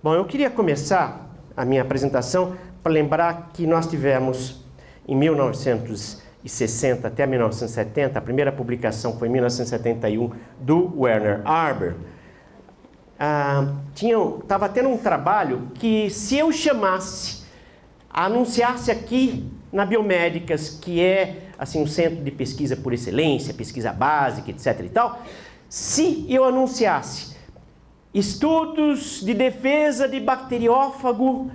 Bom, eu queria começar a minha apresentação para lembrar que nós tivemos em 1960 até 1970, a primeira publicação foi em 1971 do Werner Arber. Estava tendo um trabalho que, se eu chamasse, anunciasse aqui na Biomédicas, que é assim, um centro de pesquisa por excelência, pesquisa básica, etc. e tal, se eu anunciasse estudos de defesa de bacteriófago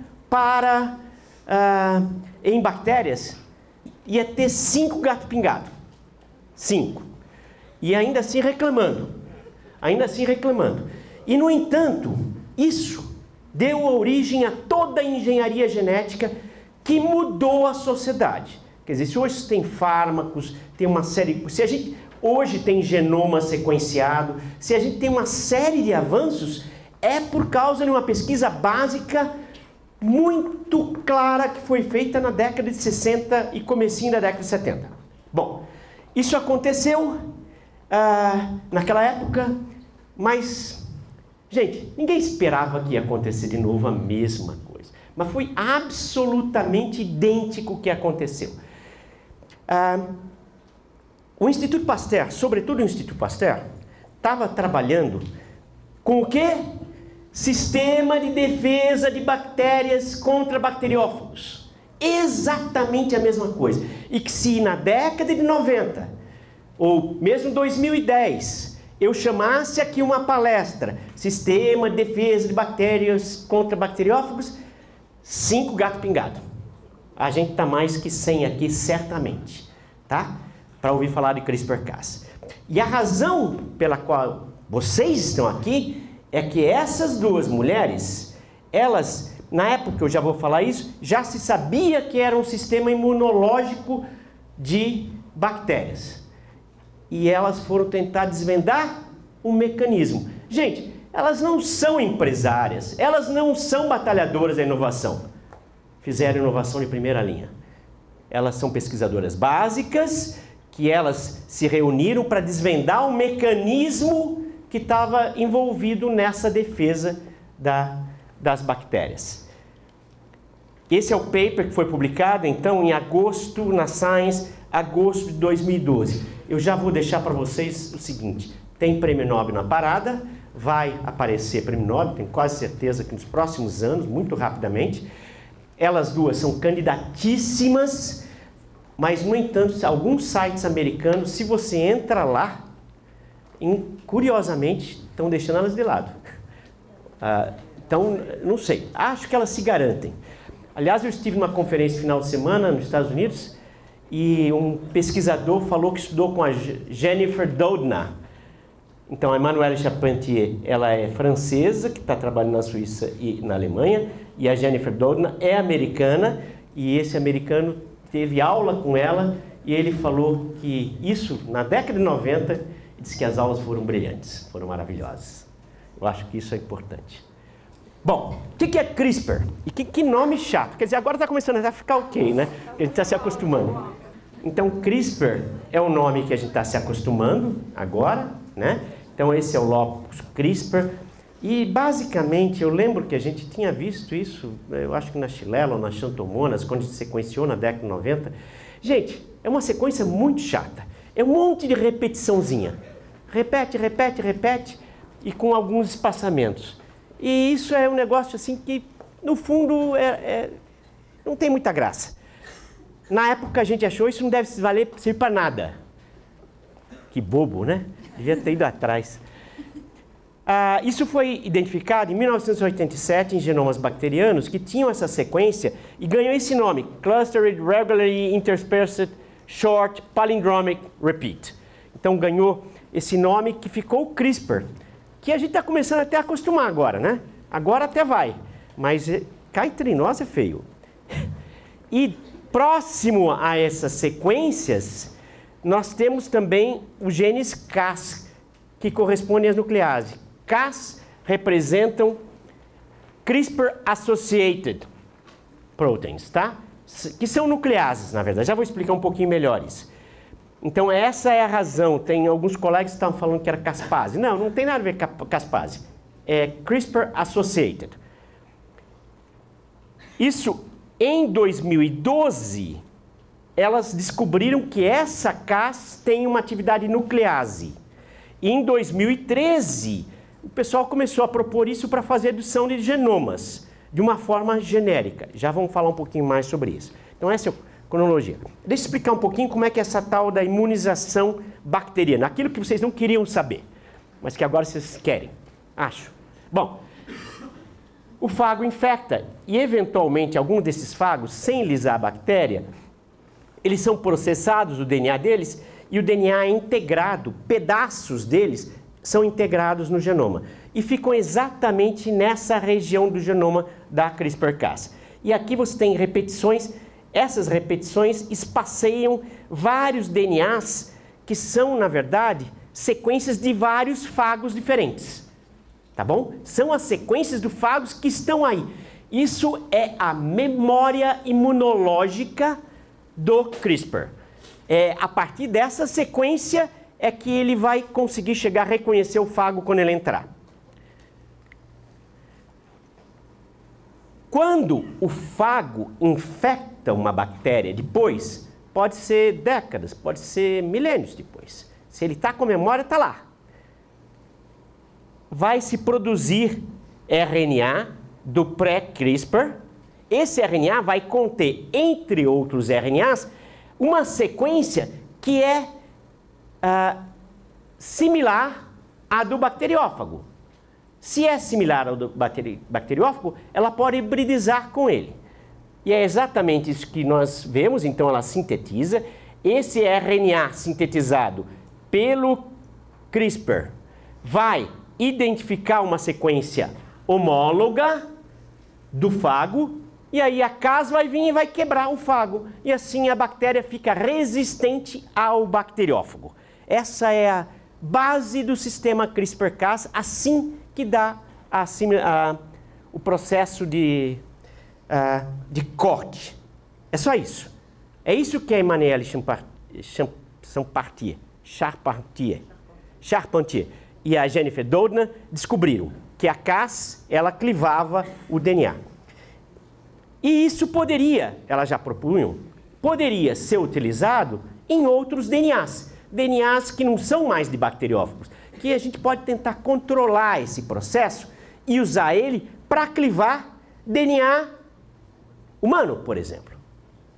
em bactérias, ia ter 5 gatos pingados. 5. E ainda assim reclamando. E, no entanto, isso deu origem a toda a engenharia genética que mudou a sociedade. Quer dizer, se hoje tem fármacos, tem uma série... Se a gente hoje tem genoma sequenciado, se a gente tem uma série de avanços, é por causa de uma pesquisa básica muito clara que foi feita na década de 60 e comecinho da década de 70. Bom, isso aconteceu naquela época, mas, gente, ninguém esperava que ia acontecer de novo a mesma coisa. Mas foi absolutamente idêntico o que aconteceu. O Instituto Pasteur, sobretudo o Instituto Pasteur, estava trabalhando com o quê? Sistema de defesa de bactérias contra bacteriófagos. Exatamente a mesma coisa. E que se na década de 90, ou mesmo 2010, eu chamasse aqui uma palestra, Sistema de defesa de bactérias contra bacteriófagos, 5 gatos pingados. A gente está mais que 100 aqui, certamente, tá? Para ouvir falar de CRISPR-Cas. E a razão pela qual vocês estão aqui é que essas duas mulheres, elas, na época, eu já vou falar isso, já se sabia que era um sistema imunológico de bactérias. E elas foram tentar desvendar o mecanismo. Gente, elas não são empresárias, elas não são batalhadoras da inovação. Fizeram inovação de primeira linha. Elas são pesquisadoras básicas, que elas se reuniram para desvendar o mecanismo que estava envolvido nessa defesa das bactérias. Esse é o paper que foi publicado, então, em agosto, na Science, agosto de 2012. Eu já vou deixar para vocês o seguinte, tem prêmio Nobel na parada, vai aparecer prêmio Nobel, tenho quase certeza que nos próximos anos, muito rapidamente. Elas duas são candidatíssimas, mas, no entanto, alguns sites americanos, se você entra lá, curiosamente, estão deixando elas de lado. Então, não sei, acho que elas se garantem. Aliás, eu estive numa conferência final de semana nos Estados Unidos e um pesquisador falou que estudou com a Jennifer Doudna. Então, a Emmanuelle Charpentier, ela é francesa, que está trabalhando na Suíça e na Alemanha, e a Jennifer Doudna é americana, e esse americano teve aula com ela, e ele falou que isso, na década de 90, disse que as aulas foram brilhantes, foram maravilhosas. Eu acho que isso é importante. Bom, o que é CRISPR? E que nome chato. Quer dizer, agora está começando a ficar ok, né? A gente está se acostumando. Então, CRISPR é o nome que a gente está se acostumando agora, né? Então, esse é o locus CRISPR. E, basicamente, eu lembro que a gente tinha visto isso, eu acho que na Xylella ou na Xanthomonas, quando a gente sequenciou na década de 90. Gente, é uma sequência muito chata. É um monte de repetiçãozinha. Repete, repete, repete, e com alguns espaçamentos. E isso é um negócio assim que, no fundo, não tem muita graça. Na época a gente achou isso não deve servir para nada. Que bobo, né? Devia ter ido atrás. Isso foi identificado em 1987 em genomas bacterianos que tinham essa sequência e ganhou esse nome, Clustered Regularly Interspersed Short Palindromic Repeat. Então ganhou esse nome que ficou o CRISPR, que a gente está começando até a acostumar agora, né? Agora até vai, mas cá entre nós é feio. E próximo a essas sequências, nós temos também os genes Cas, que correspondem às nucleases. Cas representam CRISPR-associated proteins, tá? Que são nucleases, na verdade. Já vou explicar um pouquinho melhor isso. Então, essa é a razão. Tem alguns colegas que estavam falando que era caspase. Não, não tem nada a ver com caspase. É CRISPR-associated. Isso, em 2012, elas descobriram que essa Cas tem uma atividade nuclease. E em 2013, o pessoal começou a propor isso para fazer edição de genomas, de uma forma genérica. Já vamos falar um pouquinho mais sobre isso. Então, essa é a cronologia. Deixa eu explicar um pouquinho como é que é essa tal da imunização bacteriana. Aquilo que vocês não queriam saber, mas que agora vocês querem, acho. Bom, o fago infecta e, eventualmente, algum desses fagos, sem lisar a bactéria, eles são processados, o DNA deles, e o DNA é integrado, pedaços deles são integrados no genoma. E ficam exatamente nessa região do genoma da CRISPR-Cas. E aqui você tem repetições, essas repetições espaceiam vários DNAs que são, na verdade, sequências de vários fagos diferentes. Tá bom? São as sequências dos fagos que estão aí. Isso é a memória imunológica do CRISPR. A partir dessa sequência é que ele vai conseguir chegar a reconhecer o fago quando ele entrar. Quando o fago infecta uma bactéria depois, pode ser décadas, pode ser milênios depois. Se ele está com memória, está lá. Vai se produzir RNA do pré-CRISPR. Esse RNA vai conter, entre outros RNAs, uma sequência que é similar à do bacteriófago. Se é similar ao do bacteriófago, ela pode hibridizar com ele. E é exatamente isso que nós vemos, então ela sintetiza. Esse RNA sintetizado pelo CRISPR vai identificar uma sequência homóloga do fago, e aí a Cas vai vir e vai quebrar o fago. E assim a bactéria fica resistente ao bacteriófago. Essa é a base do sistema CRISPR-Cas, assim que dá o processo de corte. É só isso. É isso que a Emmanuelle Charpentier e a Jennifer Doudna descobriram, que a Cas, ela clivava o DNA. E isso poderia, elas já propunham, poderia ser utilizado em outros DNAs. DNAs que não são mais de bacteriófagos, que a gente pode tentar controlar esse processo e usar ele para clivar DNA humano, por exemplo.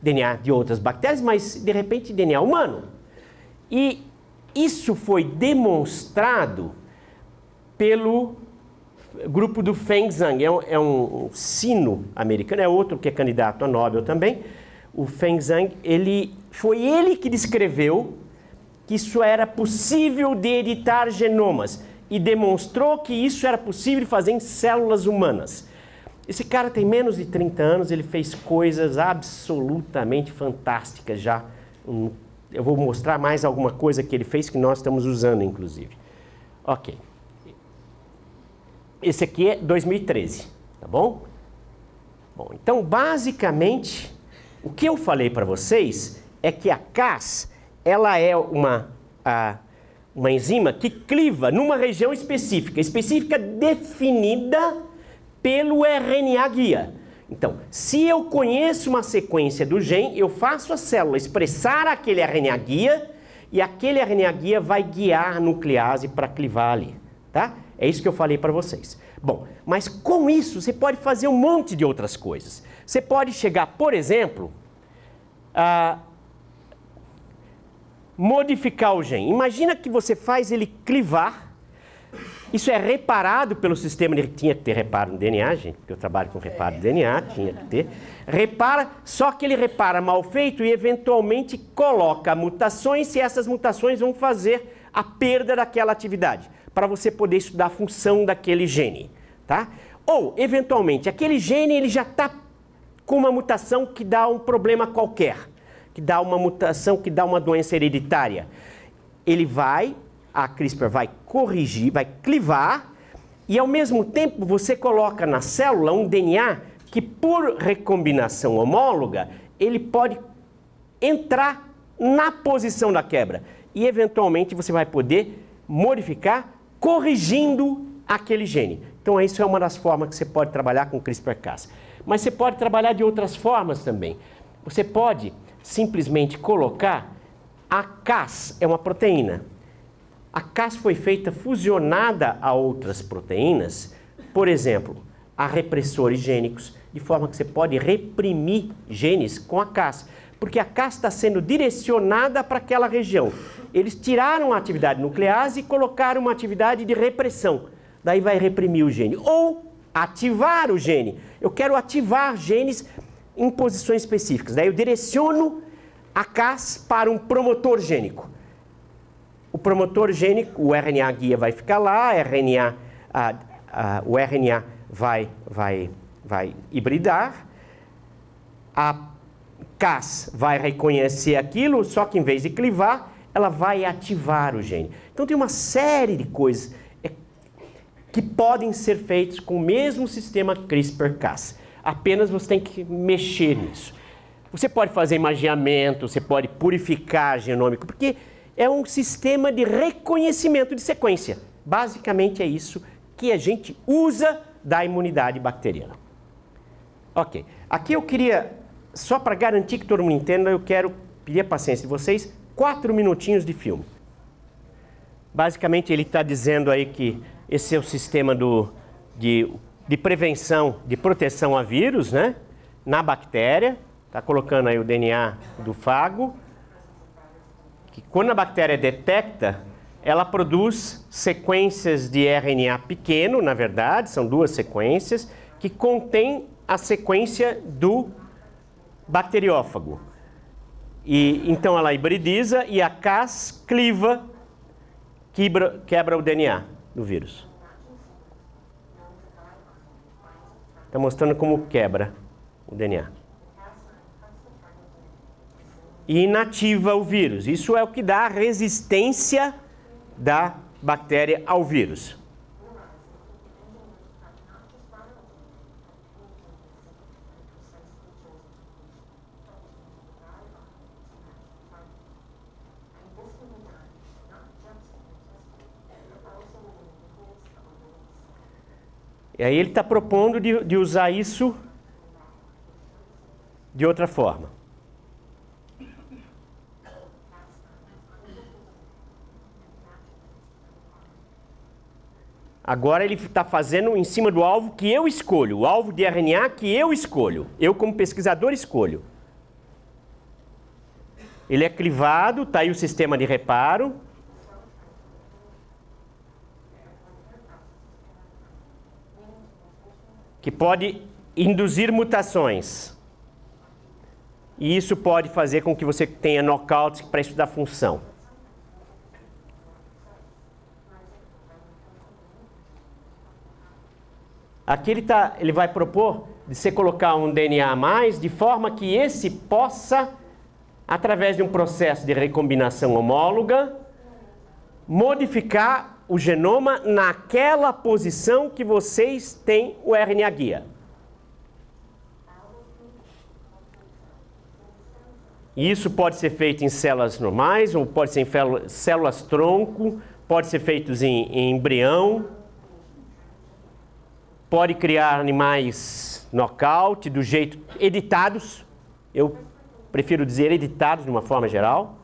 DNA de outras bactérias, mas de repente DNA humano. E isso foi demonstrado pelo grupo do Feng Zhang, é um sino-americano, é outro que é candidato a Nobel também. O Feng Zhang, foi ele que descreveu que isso era possível de editar genomas e demonstrou que isso era possível de fazer em células humanas. Esse cara tem menos de 30 anos, ele fez coisas absolutamente fantásticas já. Eu vou mostrar mais alguma coisa que ele fez que nós estamos usando, inclusive. Ok. Esse aqui é 2013, tá bom? Bom, então, basicamente, o que eu falei para vocês é que a Cas, ela é uma enzima que cliva numa região específica definida pelo RNA guia. Então, se eu conheço uma sequência do gene, eu faço a célula expressar aquele RNA guia e aquele RNA guia vai guiar a nuclease para clivar ali, tá? É isso que eu falei para vocês. Bom, mas com isso você pode fazer um monte de outras coisas. Você pode chegar, por exemplo, a modificar o gene. Imagina que você faz ele clivar. Isso é reparado pelo sistema, ele tinha que ter reparo no DNA, gente, porque eu trabalho com reparo de DNA, tinha que ter. Repara, só que ele repara mal feito e eventualmente coloca mutações, e essas mutações vão fazer a perda daquela atividade, para você poder estudar a função daquele gene, tá? Ou, eventualmente, aquele gene ele já está com uma mutação que dá um problema qualquer, que dá uma mutação, que dá uma doença hereditária. A CRISPR vai corrigir, vai clivar, E ao mesmo tempo você coloca na célula um DNA que por recombinação homóloga, ele pode entrar na posição da quebra. E eventualmente você vai poder modificar corrigindo aquele gene. Então isso é uma das formas que você pode trabalhar com CRISPR-Cas. Mas você pode trabalhar de outras formas também. Você pode simplesmente colocar a Cas, é uma proteína. A Cas foi feita fusionada a outras proteínas, por exemplo, a repressores gênicos, de forma que você pode reprimir genes com a Cas, porque a Cas está sendo direcionada para aquela região. Eles tiraram a atividade nuclease e colocaram uma atividade de repressão. Daí vai reprimir o gene. Ou ativar o gene. Eu quero ativar genes em posições específicas. Daí eu direciono a Cas para um promotor gênico. O promotor gênico, o RNA guia vai ficar lá, o RNA vai hibridar, a Cas vai reconhecer aquilo, só que em vez de clivar, ela vai ativar o gene. Então tem uma série de coisas que podem ser feitas com o mesmo sistema CRISPR-Cas. Apenas você tem que mexer nisso. Você pode fazer imagiamento, você pode purificar genômico, porque é um sistema de reconhecimento de sequência. Basicamente é isso que a gente usa da imunidade bacteriana. Ok, aqui eu queria, só para garantir que todo mundo entenda, eu quero pedir a paciência de vocês, 4 minutinhos de filme. Basicamente ele está dizendo aí que esse é o sistema de prevenção, de proteção a vírus, né? Na bactéria, está colocando aí o DNA do fago, que quando a bactéria detecta, ela produz sequências de RNA pequeno, na verdade, são 2 sequências, que contém a sequência do bacteriófago. E então ela hibridiza e a Cas cliva, quebra o DNA do vírus. Está mostrando como quebra o DNA. E inativa o vírus. Isso é o que dá a resistência da bactéria ao vírus. E aí ele está propondo de usar isso de outra forma. Agora ele está fazendo em cima do alvo que eu escolho, o alvo de RNA que eu escolho, eu como pesquisador escolho. Ele é clivado, está aí o sistema de reparo. Que pode induzir mutações. E isso pode fazer com que você tenha knockouts para estudar função. Aqui ele vai propor de você colocar um DNA a mais, de forma que esse possa, através de um processo de recombinação homóloga, modificar o genoma naquela posição que vocês têm o RNA guia. Isso pode ser feito em células normais, ou pode ser em células tronco, pode ser feito em embrião, pode criar animais knockout, do jeito editados, eu prefiro dizer editados de uma forma geral.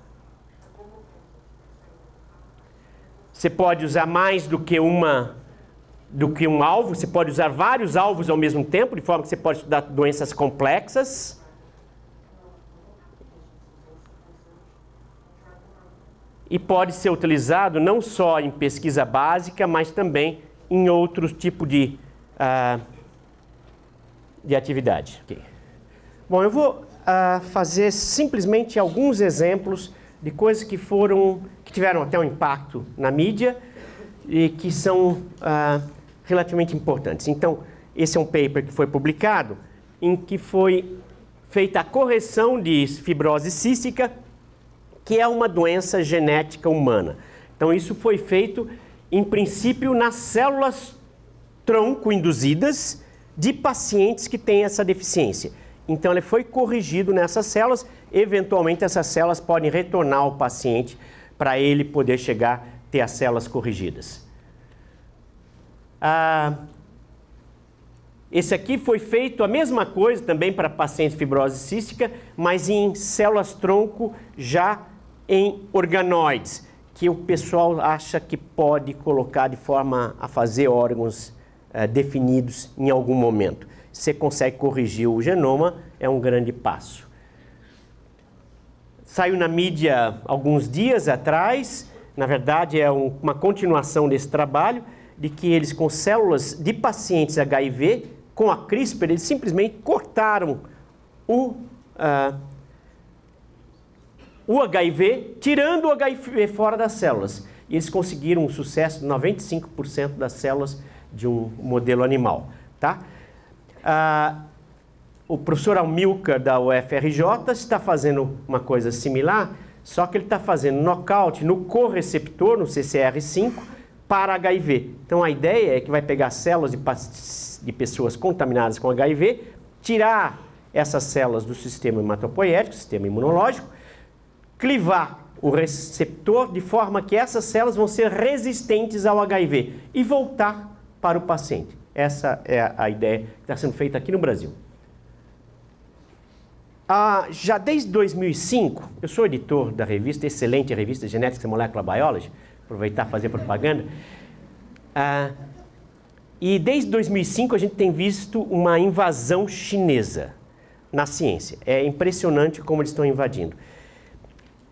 Você pode usar mais do que um alvo, você pode usar vários alvos ao mesmo tempo, de forma que você pode estudar doenças complexas. E pode ser utilizado não só em pesquisa básica, mas também em outros tipos de atividade. Okay. Bom, eu vou fazer simplesmente alguns exemplos de coisas que tiveram até um impacto na mídia e que são relativamente importantes. Então, esse é um paper que foi publicado em que foi feita a correção de fibrose cística, que é uma doença genética humana. Então, isso foi feito, em princípio, nas células tronco induzidas de pacientes que têm essa deficiência. Então ele foi corrigido nessas células, eventualmente essas células podem retornar ao paciente para ele poder chegar a ter as células corrigidas. Esse aqui foi feito a mesma coisa também para pacientes de fibrose cística, mas em células-tronco já em organoides, que o pessoal acha que pode colocar de forma a fazer órgãos definidos em algum momento. Você consegue corrigir o genoma, é um grande passo. Saiu na mídia alguns dias atrás, na verdade é uma continuação desse trabalho, de que eles com células de pacientes HIV, com a CRISPR, eles simplesmente cortaram o HIV, tirando o HIV fora das células. E eles conseguiram um sucesso de 95% das células de um modelo animal. Tá? O professor Amilcar da UFRJ está fazendo uma coisa similar, só que ele está fazendo knockout no correceptor, no CCR5, para HIV. Então a ideia é que vai pegar células de pessoas contaminadas com HIV, tirar essas células do sistema hematopoético, sistema imunológico, clivar o receptor de forma que essas células vão ser resistentes ao HIV e voltar para o paciente. Essa é a ideia que está sendo feita aqui no Brasil. Já desde 2005, eu sou editor da revista, excelente revista Genetics and Molecular Biology, aproveitar e fazer propaganda, e desde 2005 a gente tem visto uma invasão chinesa na ciência. É impressionante como eles estão invadindo.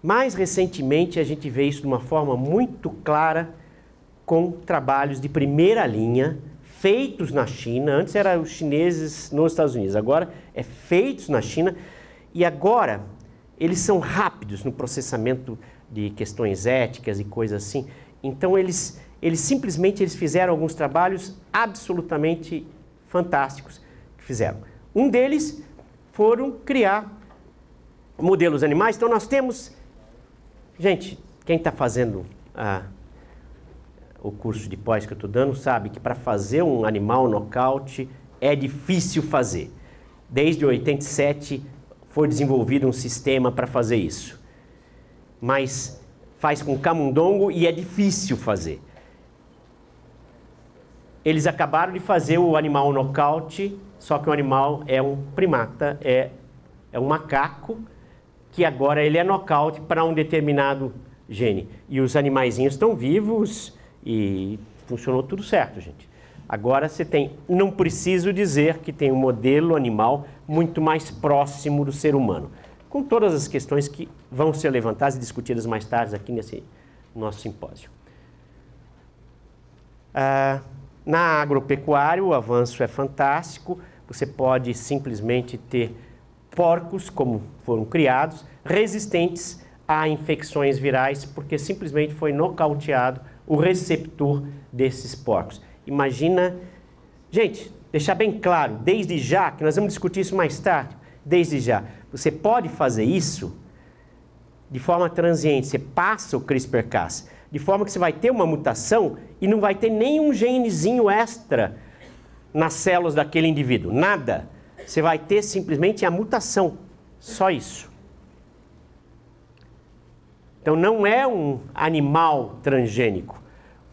Mais recentemente a gente vê isso de uma forma muito clara com trabalhos de primeira linha, feitos na China. Antes eram os chineses nos Estados Unidos, agora é feitos na China. E agora eles são rápidos no processamento de questões éticas e coisas assim. Então eles simplesmente fizeram alguns trabalhos absolutamente fantásticos que fizeram. Um deles foram criar modelos animais. Então nós temos... Gente, quem está fazendo o curso de pós que eu estou dando sabe que para fazer um animal nocaute é difícil fazer. Desde 87 foi desenvolvido um sistema para fazer isso. Mas faz com camundongo e é difícil fazer. Eles acabaram de fazer o animal nocaute, só que o animal é um primata, é um macaco, que agora ele é nocaute para um determinado gene. E os animaizinhos estão vivos e funcionou tudo certo, gente. Agora você tem, não preciso dizer que tem um modelo animal muito mais próximo do ser humano, com todas as questões que vão ser levantadas e discutidas mais tarde aqui nesse nosso simpósio. Na agropecuária o avanço é fantástico, você pode simplesmente ter porcos, como foram criados, resistentes a infecções virais, porque simplesmente foi nocauteado o receptor desses porcos. Imagina, gente, deixar bem claro, desde já, que nós vamos discutir isso mais tarde, desde já, você pode fazer isso de forma transiente, você passa o CRISPR-Cas, de forma que você vai ter uma mutação e não vai ter nenhum genezinho extra nas células daquele indivíduo, nada. Você vai ter simplesmente a mutação, só isso. Então não é um animal transgênico.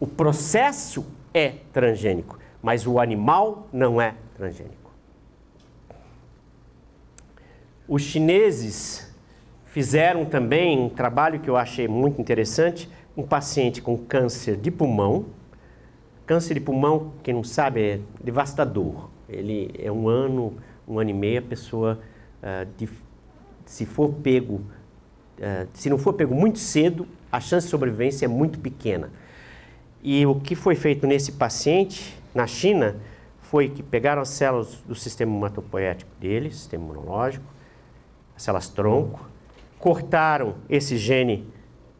O processo é transgênico, mas o animal não é transgênico. Os chineses fizeram também um trabalho que eu achei muito interessante, um paciente com câncer de pulmão. Câncer de pulmão, quem não sabe, é devastador. Ele é um ano e meio, a pessoa, se não for pego muito cedo, a chance de sobrevivência é muito pequena. E o que foi feito nesse paciente, na China, foi que pegaram as células do sistema hematopoético dele, sistema imunológico, as células-tronco, cortaram esse gene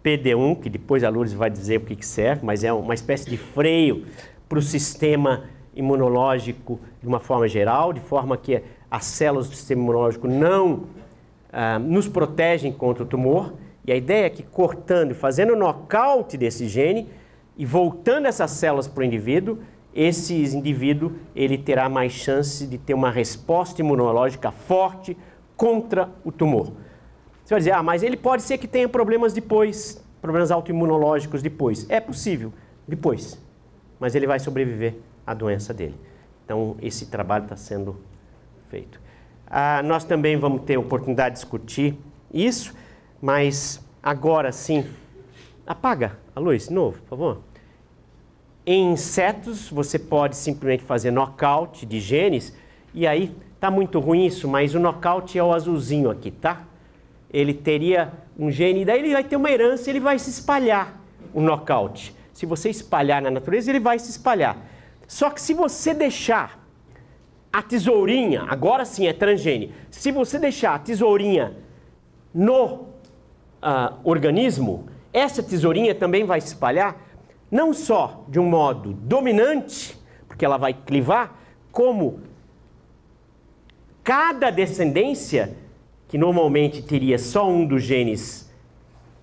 PD1, que depois a Lourdes vai dizer o que serve, mas é uma espécie de freio para o sistema imunológico de uma forma geral, de forma que as células do sistema imunológico não nos protegem contra o tumor. E a ideia é que cortando e fazendo o nocaute desse gene e voltando essas células para o indivíduo, esse indivíduo ele terá mais chance de ter uma resposta imunológica forte contra o tumor. Você vai dizer, mas ele pode ser que tenha problemas depois, problemas autoimunológicos depois. É possível, depois. Mas ele vai sobreviver à doença dele. Então, esse trabalho está sendo feito. Nós também vamos ter oportunidade de discutir isso, mas agora sim, apaga a luz de novo, por favor. Em insetos, você pode simplesmente fazer knockout de genes, e aí está muito ruim isso, mas o knockout é o azulzinho aqui, tá? Ele teria um gene, daí ele vai ter uma herança, ele vai se espalhar, o knockout. Se você espalhar na natureza, ele vai se espalhar. Só que se você deixar a tesourinha, agora sim é transgene, se você deixar a tesourinha no organismo, essa tesourinha também vai se espalhar, não só de um modo dominante, porque ela vai clivar, como cada descendência, que normalmente teria só um dos genes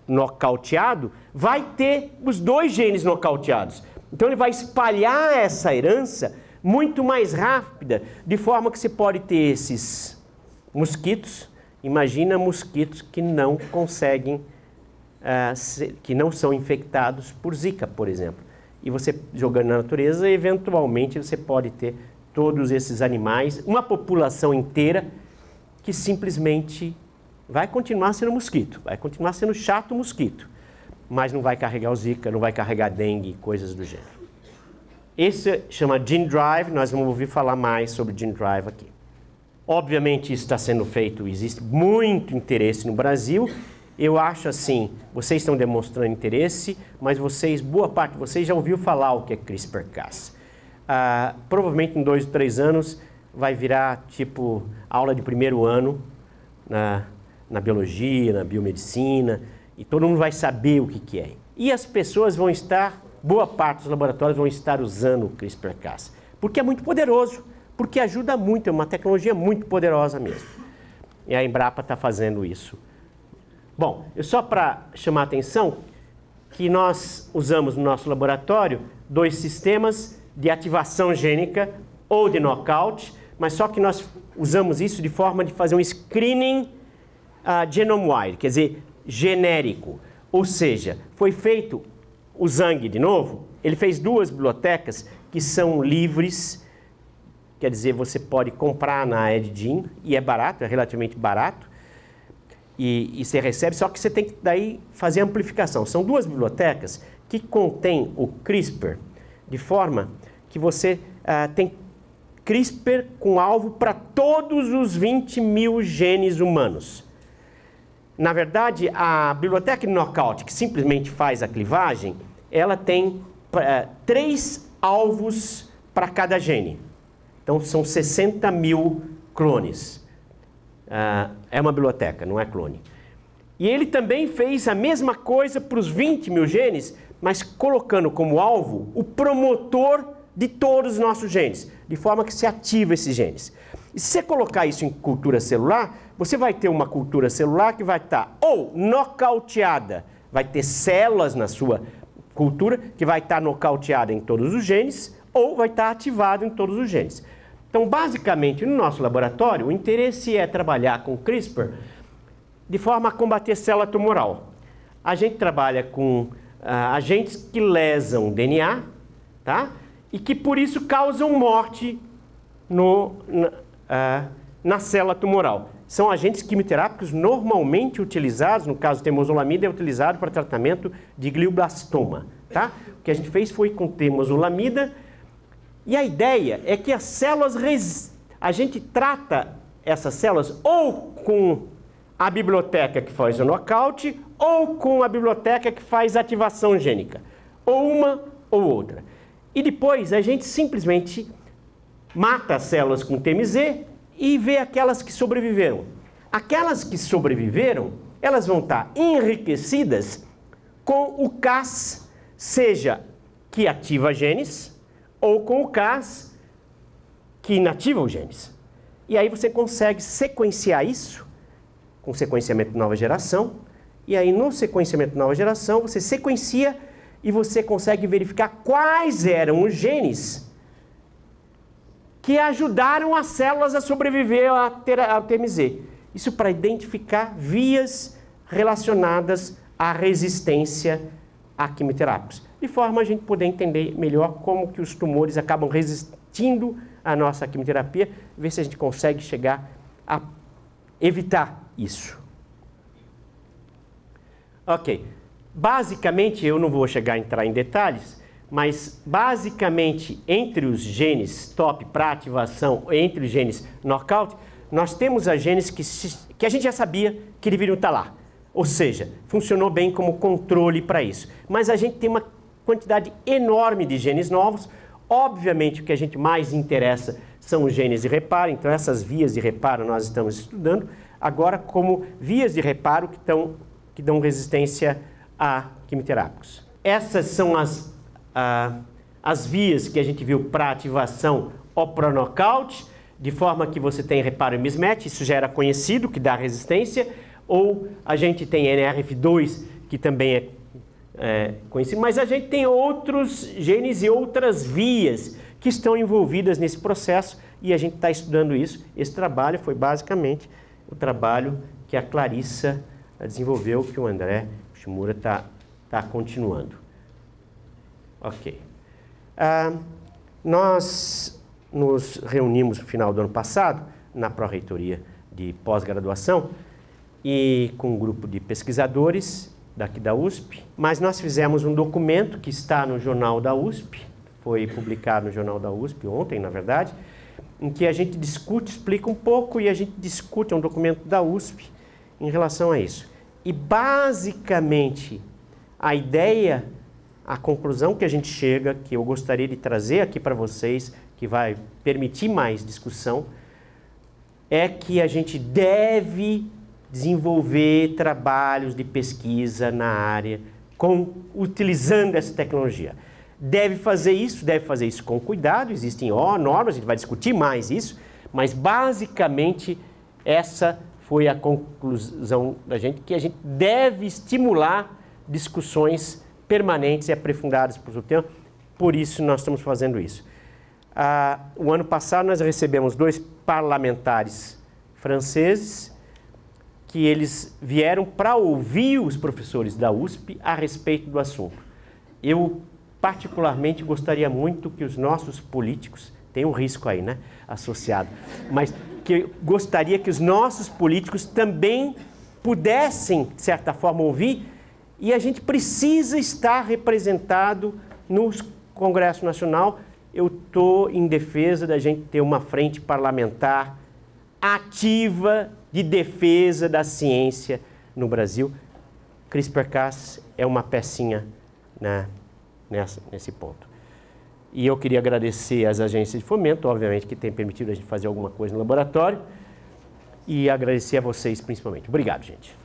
nocauteado, vai ter os dois genes nocauteados. Então ele vai espalhar essa herança muito mais rápida, de forma que você pode ter esses mosquitos. Imagina mosquitos que não conseguem, que não são infectados por Zika, por exemplo. E você jogando na natureza, eventualmente você pode ter todos esses animais, uma população inteira que simplesmente vai continuar sendo mosquito, vai continuar sendo chato mosquito, mas não vai carregar o Zika, não vai carregar dengue, coisas do gênero. Esse chama Gene Drive, nós vamos ouvir falar mais sobre Gene Drive aqui. Obviamente isso está sendo feito, existe muito interesse no Brasil. Eu acho assim, vocês estão demonstrando interesse, mas vocês, boa parte de vocês já ouviu falar o que é CRISPR-Cas. Provavelmente em 2 ou 3 anos vai virar tipo aula de primeiro ano na biologia, na biomedicina, e todo mundo vai saber o que é. E as pessoas vão estar, boa parte dos laboratórios vão estar usando o CRISPR-Cas, porque é muito poderoso, porque ajuda muito, é uma tecnologia muito poderosa mesmo. E a Embrapa está fazendo isso. Bom, só para chamar a atenção, que nós usamos no nosso laboratório 2 sistemas de ativação gênica ou de knockout, mas só que nós usamos isso de forma de fazer um screening genome-wide, quer dizer, genérico. Ou seja, foi feito o Zhang de novo, ele fez 2 bibliotecas que são livres, quer dizer, você pode comprar na Edgene, e é barato, é relativamente barato, e você recebe, só que você tem que daí fazer amplificação. São 2 bibliotecas que contêm o CRISPR, de forma que você tem CRISPR com alvo para todos os 20 mil genes humanos. Na verdade, a biblioteca de knockout, que simplesmente faz a clivagem, ela tem 3 alvos para cada gene. Então, são 60 mil clones. É uma biblioteca, não é clone. E ele também fez a mesma coisa para os 20 mil genes, mas colocando como alvo o promotor de todos os nossos genes, de forma que se ativa esses genes. E se você colocar isso em cultura celular, você vai ter uma cultura celular que vai estar ou nocauteada, vai ter células na sua cultura que vai estar nocauteada em todos os genes, ou vai estar ativado em todos os genes. Então, basicamente, no nosso laboratório, o interesse é trabalhar com CRISPR de forma a combater célula tumoral. A gente trabalha com agentes que lesam DNA, tá? E que, por isso, causam morte na célula tumoral. São agentes quimioterápicos normalmente utilizados, no caso, temozolomida é utilizado para tratamento de glioblastoma, tá? O que a gente fez foi com temozolomida. E a ideia é que as células, a gente trata essas células ou com a biblioteca que faz o knockout ou com a biblioteca que faz ativação gênica, ou uma ou outra. E depois a gente simplesmente mata as células com TMZ e vê aquelas que sobreviveram. Aquelas que sobreviveram, elas vão estar enriquecidas com o Cas, seja que ativa genes, ou com o Cas que inativa os genes. E aí você consegue sequenciar isso com sequenciamento de nova geração, e aí no sequenciamento de nova geração você sequencia e você consegue verificar quais eram os genes que ajudaram as células a sobreviver ao TMZ. Isso para identificar vias relacionadas à resistência a quimioterápicos, de forma a gente poder entender melhor como que os tumores acabam resistindo à nossa quimioterapia, ver se a gente consegue chegar a evitar isso. Ok, basicamente, eu não vou chegar a entrar em detalhes, mas basicamente entre os genes top para ativação, entre os genes knockout, nós temos as genes que a gente já sabia que deveriam estar lá. Ou seja, funcionou bem como controle para isso. Mas a gente tem uma quantidade enorme de genes novos. Obviamente, o que a gente mais interessa são os genes de reparo. Então, essas vias de reparo nós estamos estudando agora como vias de reparo que dão resistência a quimioterápicos. Essas são as vias que a gente viu para ativação ou para nocaute, de forma que você tem reparo e mismatch, isso já era conhecido, que dá resistência, ou a gente tem NRF2, que também é conhecido, mas a gente tem outros genes e outras vias que estão envolvidas nesse processo e a gente está estudando isso. Esse trabalho foi basicamente o trabalho que a Clarissa desenvolveu, que o André Shimura está continuando. Ok. Nós nos reunimos no final do ano passado, na Pró-Reitoria de Pós-Graduação, e com um grupo de pesquisadores daqui da USP, mas nós fizemos um documento que está no Jornal da USP, foi publicado no Jornal da USP ontem, na verdade, em que a gente discute, explica um pouco e a gente discute um documento da USP em relação a isso. E basicamente a ideia, a conclusão que a gente chega, que eu gostaria de trazer aqui para vocês, que vai permitir mais discussão, é que a gente deve desenvolver trabalhos de pesquisa na área utilizando essa tecnologia. Deve fazer isso com cuidado, existem normas, a gente vai discutir mais isso, mas basicamente essa foi a conclusão da gente, que a gente deve estimular discussões permanentes e aprofundadas por o tempo, por isso nós estamos fazendo isso. O ano passado nós recebemos 2 parlamentares franceses, que eles vieram para ouvir os professores da USP a respeito do assunto. Eu particularmente gostaria muito que os nossos políticos, tem um risco aí, né, associado, mas que gostaria que os nossos políticos também pudessem, de certa forma, ouvir, e a gente precisa estar representado no Congresso Nacional. Eu estou em defesa da gente ter uma frente parlamentar ativa de defesa da ciência no Brasil. CRISPR-Cas é uma pecinha nesse ponto. E eu queria agradecer às agências de fomento, obviamente, que têm permitido a gente fazer alguma coisa no laboratório, e agradecer a vocês principalmente. Obrigado, gente.